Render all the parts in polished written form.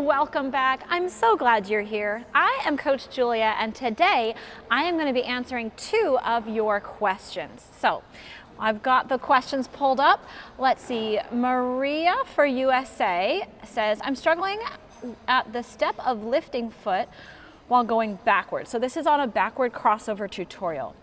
welcome back. I'm so glad you're here. I am Coach Julia, and today I am going to be answering 2 of your questions. So I've got the questions pulled up. Let's see. Maria for USA says, I'm struggling at the step of lifting foot while going backwards. So this is on a backward crossover tutorial.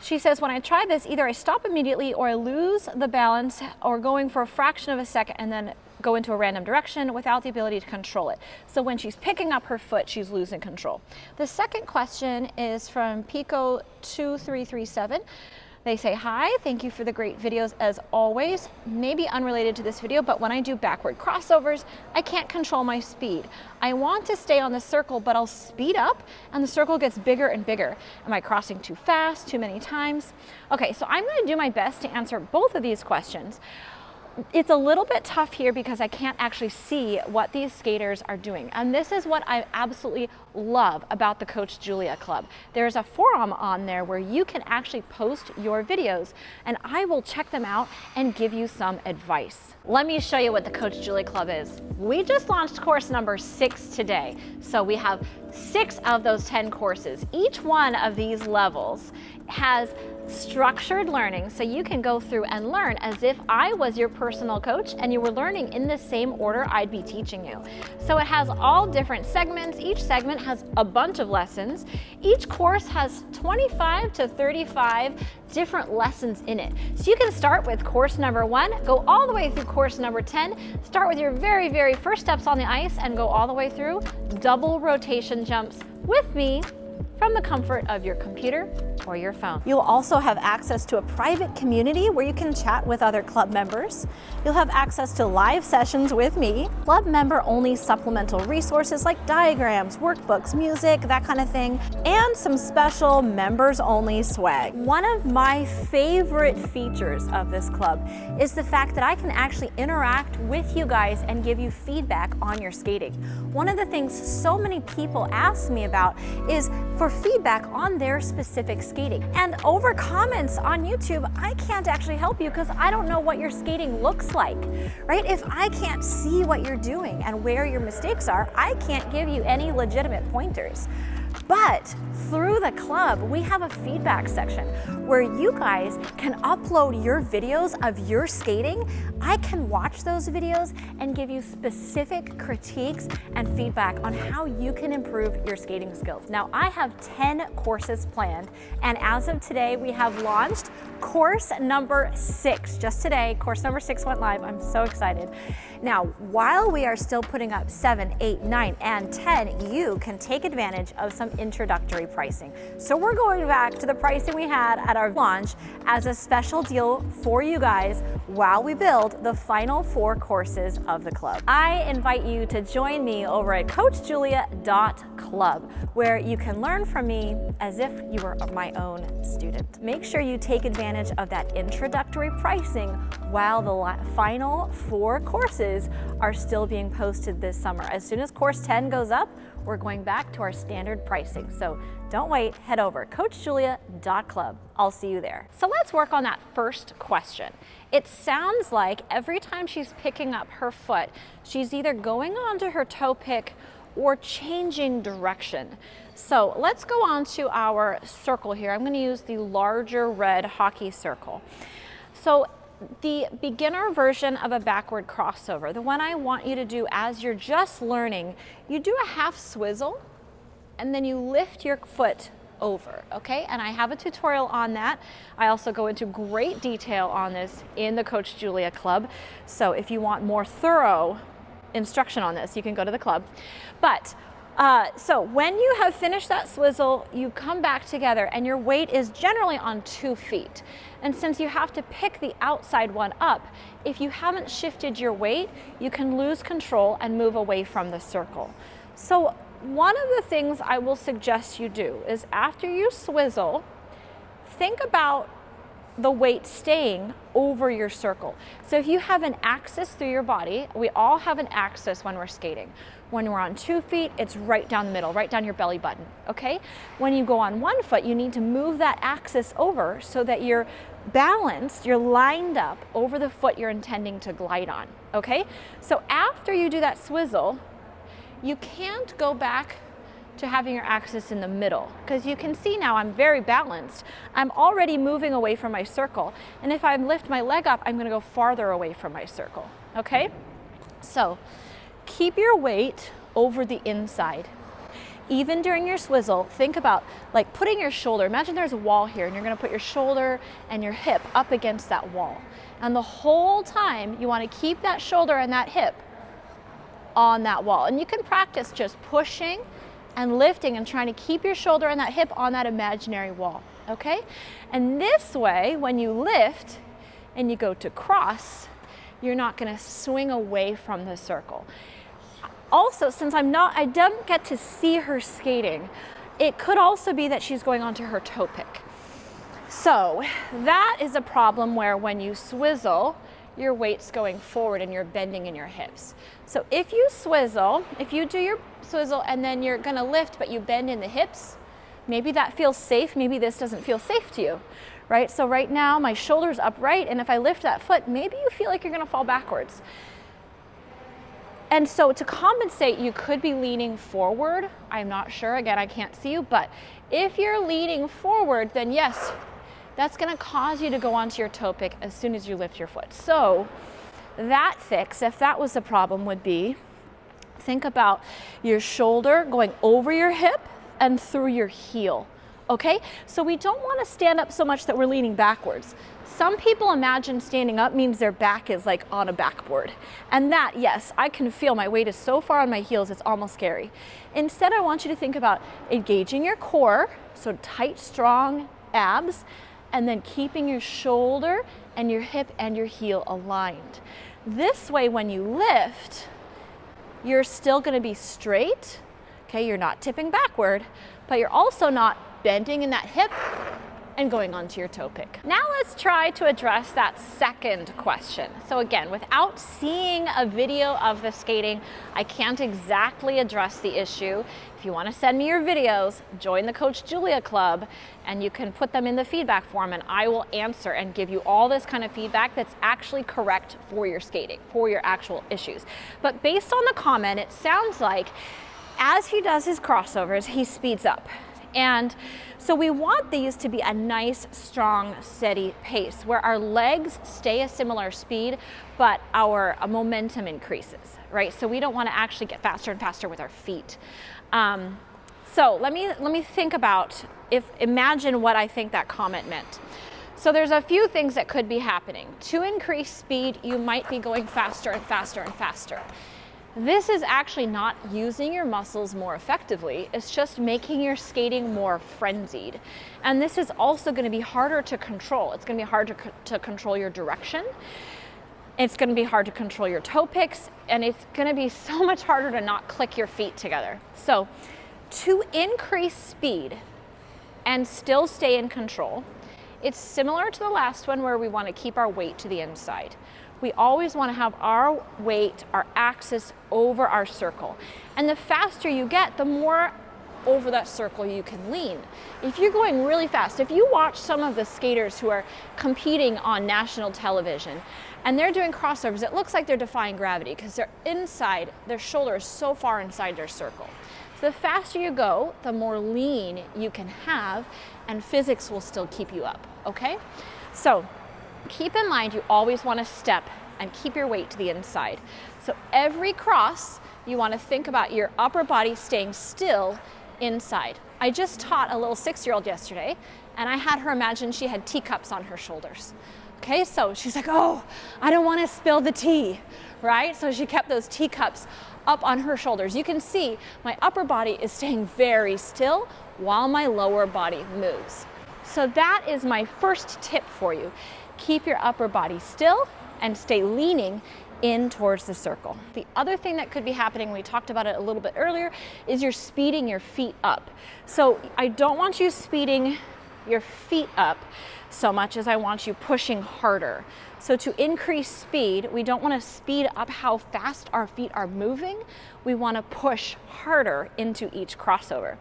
She says, when I try this, either I stop immediately or I lose the balance, or going for a fraction of a second and then go into a random direction without the ability to control it. So when she's picking up her foot, she's losing control. The second question is from Pico2337. They say, hi, thank you for the great videos as always. Maybe unrelated to this video, but when I do backward crossovers, I can't control my speed. I want to stay on the circle, but I'll speed up and the circle gets bigger and bigger. Am I crossing too fast, too many times? Okay, so I'm gonna do my best to answer both of these questions. It's a little bit tough here because I can't actually see what these skaters are doing. And this is what I absolutely love about the Coach Julia Club. There's a forum on there where you can actually post your videos and I will check them out and give you some advice. Let me show you what the Coach Julia Club is. We just launched course number 6 today. So we have 6 of those 10 courses. Each one of these levels has structured learning, so you can go through and learn as if I was your personal coach and you were learning in the same order I'd be teaching you. So it has all different segments. Each segment has a bunch of lessons. Each course has 25 to 35 different lessons in it. So you can start with course number 1, go all the way through course number 10, start with your very first steps on the ice and go all the way through double rotation jumps with me from the comfort of your computer or your phone. You'll also have access to a private community where you can chat with other club members. You'll have access to live sessions with me, club member only supplemental resources like diagrams, workbooks, music, that kind of thing, and some special members only swag. One of my favorite features of this club is the fact that I can actually interact with you guys and give you feedback on your skating. One of the things so many people ask me about is for feedback on their specific skating. And over comments on YouTube, I can't actually help you because I don't know what your skating looks like, right? If I can't see what you're doing and where your mistakes are, I can't give you any legitimate pointers. But through the club, we have a feedback section where you guys can upload your videos of your skating. I can watch those videos and give you specific critiques and feedback on how you can improve your skating skills. Now, I have 10 courses planned, and as of today, we have launched course number 6. Just today, course number 6 went live. I'm so excited. Now, while we are still putting up 7, 8, 9, and 10, you can take advantage of some introductory pricing. So we're going back to the pricing we had at our launch as a special deal for you guys while we build the final 4 courses of the club. I invite you to join me over at coachjulia.club, where you can learn from me as if you were my own student. Make sure you take advantage of that introductory pricing while the final 4 courses are still being posted this summer. As soon as course 10 goes up, we're going back to our standard pricing. So don't wait, head over coachjulia.club. I'll see you there. So let's work on that first question. It sounds like every time she's picking up her foot, she's either going onto her toe pick or changing direction. So let's go on to our circle here. I'm gonna use the larger red hockey circle. So the beginner version of a backward crossover, the one I want you to do as you're just learning, you do a half swizzle and then you lift your foot over, okay? And I have a tutorial on that. I also go into great detail on this in the Coach Julia Club. So if you want more thorough instruction on this, you can go to the club. But so when you have finished that swizzle, you come back together and your weight is generally on 2 feet. And since you have to pick the outside one up, if you haven't shifted your weight, you can lose control and move away from the circle. So one of the things I will suggest you do is after you swizzle, think about the weight staying over your circle. So if you have an axis through your body, we all have an axis when we're skating. When we're on 2 feet, it's right down the middle, right down your belly button, okay? When you go on 1 foot, you need to move that axis over so that you're balanced, you're lined up over the foot you're intending to glide on, okay? So after you do that swizzle, you can't go back to having your axis in the middle, because you can see now I'm very balanced. I'm already moving away from my circle, and if I lift my leg up, I'm going to go farther away from my circle, okay? So keep your weight over the inside. Even during your swizzle, think about like putting your shoulder, imagine there's a wall here, and you're going to put your shoulder and your hip up against that wall. And the whole time you want to keep that shoulder and that hip on that wall. And you can practice just pushing and lifting and trying to keep your shoulder and that hip on that imaginary wall, okay? And this way, when you lift and you go to cross, you're not gonna swing away from the circle. Also, since I don't get to see her skating, it could also be that she's going onto her toe pick. So that is a problem where when you swizzle, your weight's going forward and you're bending in your hips. So if you do your swizzle and then you're gonna lift but you bend in the hips, maybe that feels safe, maybe this doesn't feel safe to you, right? So right now my shoulder's upright, and if I lift that foot, maybe you feel like you're gonna fall backwards. And so to compensate, you could be leaning forward. I'm not sure, again, I can't see you, but if you're leaning forward, then yes, that's gonna cause you to go onto your toe pick as soon as you lift your foot. So that fix, if that was the problem, would be think about your shoulder going over your hip and through your heel, okay? So we don't wanna stand up so much that we're leaning backwards. Some people imagine standing up means their back is like on a backboard. And that, yes, I can feel my weight is so far on my heels, it's almost scary. Instead, I want you to think about engaging your core, so tight, strong abs, and then keeping your shoulder and your hip and your heel aligned. This way, when you lift, you're still gonna be straight, okay? You're not tipping backward, but you're also not bending in that hip and going onto your toe pick. Now let's try to address that second question. So again, without seeing a video of the skating, I can't exactly address the issue. If you want to send me your videos, join the Coach Julia Club, and you can put them in the feedback form, and I will answer and give you all this kind of feedback that's actually correct for your skating, for your actual issues. But based on the comment, it sounds like as he does his crossovers, he speeds up. And so we want these to be a nice, strong, steady pace where our legs stay a similar speed, but our momentum increases, right? So we don't want to actually get faster and faster with our feet. So let me think about, imagine what I think that comment meant. So there's a few things that could be happening. To increase speed, you might be going faster and faster and faster. This is actually not using your muscles more effectively. It's just making your skating more frenzied. And this is also going to be harder to control. It's going to be hard to control your direction. It's going to be hard to control your toe picks. And it's going to be so much harder to not click your feet together. So to increase speed and still stay in control, it's similar to the last one where we want to keep our weight to the inside. We always want to have our weight, our axis over our circle. And the faster you get, the more over that circle you can lean. If you're going really fast, if you watch some of the skaters who are competing on national television and they're doing crossovers, it looks like they're defying gravity because they're inside, their shoulder is so far inside their circle. So the faster you go, the more lean you can have, and physics will still keep you up, okay? So keep in mind, you always want to step and keep your weight to the inside. So every cross, you want to think about your upper body staying still inside. I just taught a little 6-year-old yesterday, and I had her imagine she had teacups on her shoulders. Okay, so she's like, oh, I don't want to spill the tea, right? So she kept those teacups up on her shoulders. You can see my upper body is staying very still while my lower body moves. So that is my first tip for you. Keep your upper body still and stay leaning in towards the circle. The other thing that could be happening, we talked about it a little bit earlier, is you're speeding your feet up. So I don't want you speeding your feet up so much as I want you pushing harder. So to increase speed, we don't want to speed up how fast our feet are moving. We want to push harder into each crossover.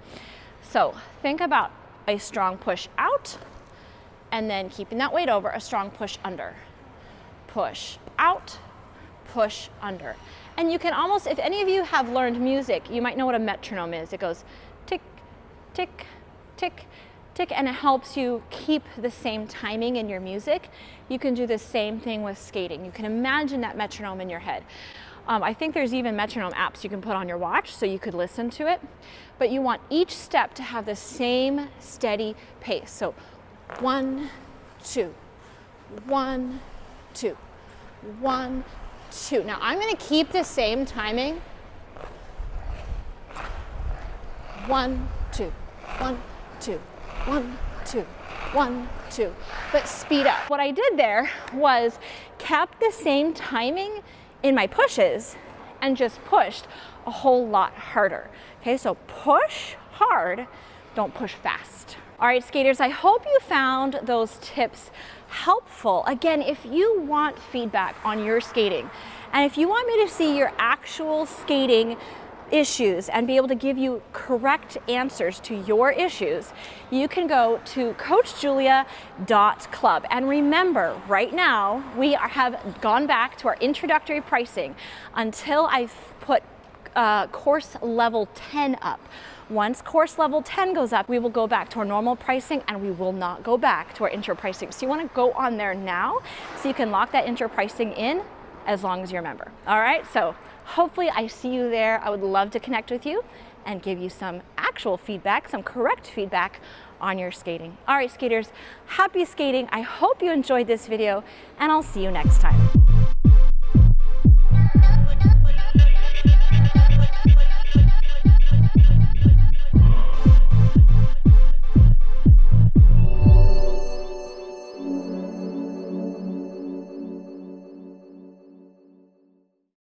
So think about a strong push out, and then keeping that weight over, a strong push under. Push out, push under. And you can almost, if any of you have learned music, you might know what a metronome is. It goes tick, tick, tick, tick, and it helps you keep the same timing in your music. You can do the same thing with skating. You can imagine that metronome in your head. I think there's even metronome apps you can put on your watch so you could listen to it. But you want each step to have the same steady pace. So 1, 2, 1, 2, 1, 2. Now I'm going to keep the same timing. 1, 2, 1, 2, 1, 2, 1, 2. But speed up. What I did there was kept the same timing in my pushes and just pushed a whole lot harder. Okay, so push hard, don't push fast. All right, skaters, I hope you found those tips helpful. Again, if you want feedback on your skating, and if you want me to see your actual skating issues and be able to give you correct answers to your issues, you can go to coachjulia.club. And remember, right now, we have gone back to our introductory pricing until I've put course level 10 up. Once course level 10 goes up, we will go back to our normal pricing and we will not go back to our intro pricing. So you want to go on there now so you can lock that intro pricing in as long as you're a member. All right, so hopefully I see you there. I would love to connect with you and give you some actual feedback, some correct feedback on your skating. All right, skaters, happy skating. I hope you enjoyed this video and I'll see you next time.